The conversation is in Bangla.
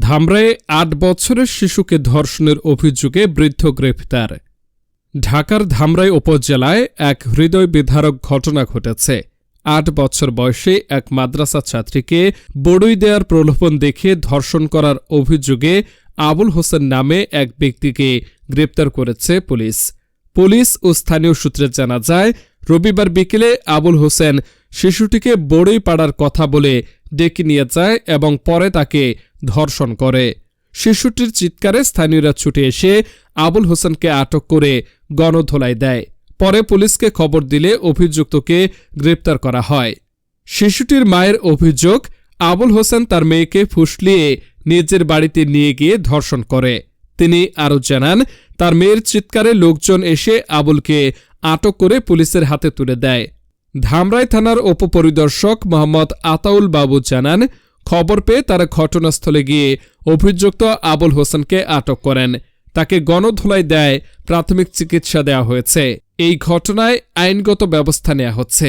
ধামরায়ে ৮ বছরের শিশুকে ধর্ষণের অভিযোগে বৃদ্ধ গ্রেফতার। ঢাকার ধামরাই উপজেলায় এক হৃদয় বিদারক ঘটনা ঘটেছে। ৮ বছর বয়সী এক মাদ্রাসা ছাত্রীকে বড়ই দেওয়ার প্রলোভন দেখিয়ে ধর্ষণ করার অভিযোগে আবুল হোসেন নামে এক ব্যক্তিকে গ্রেপ্তার করেছে পুলিশ। পুলিশ ও স্থানীয় সূত্রে জানা যায়, রবিবার বিকেলে আবুল হোসেন শিশুটিকে বড়ই পাড়ার কথা বলে ডেকে নিয়ে যায় এবং পরে তাকে ধর্ষণ করে। শিশুটির চিৎকারে স্থানীয়রা ছুটে এসে আবুল হোসেনকে আটক করে গণধোলাই দেয়। পরে পুলিশকে খবর দিলে অভিযুক্তকে গ্রেপ্তার করা হয়। শিশুটির মায়ের অভিযোগ, আবুল হোসেন তার মেয়েকে ফুসলিয়ে নিজের বাড়িতে নিয়ে গিয়ে ধর্ষণ করে। তিনি আরও জানান, তার মেয়ের চিৎকারে লোকজন এসে আবুলকে আটক করে পুলিশের হাতে তুলে দেয়। ধামরাই থানার উপপরিদর্শক মোহাম্মদ আতাউল বাবু জানান, খবর পেয়ে তারা ঘটনাস্থলে গিয়ে অভিযুক্ত আবুল হোসেনকে আটক করেন। তাকে গণধোলাই দেয়, প্রাথমিক চিকিৎসা দেওয়া হয়েছে। এই ঘটনায় আইনগত ব্যবস্থা নেওয়া হচ্ছে।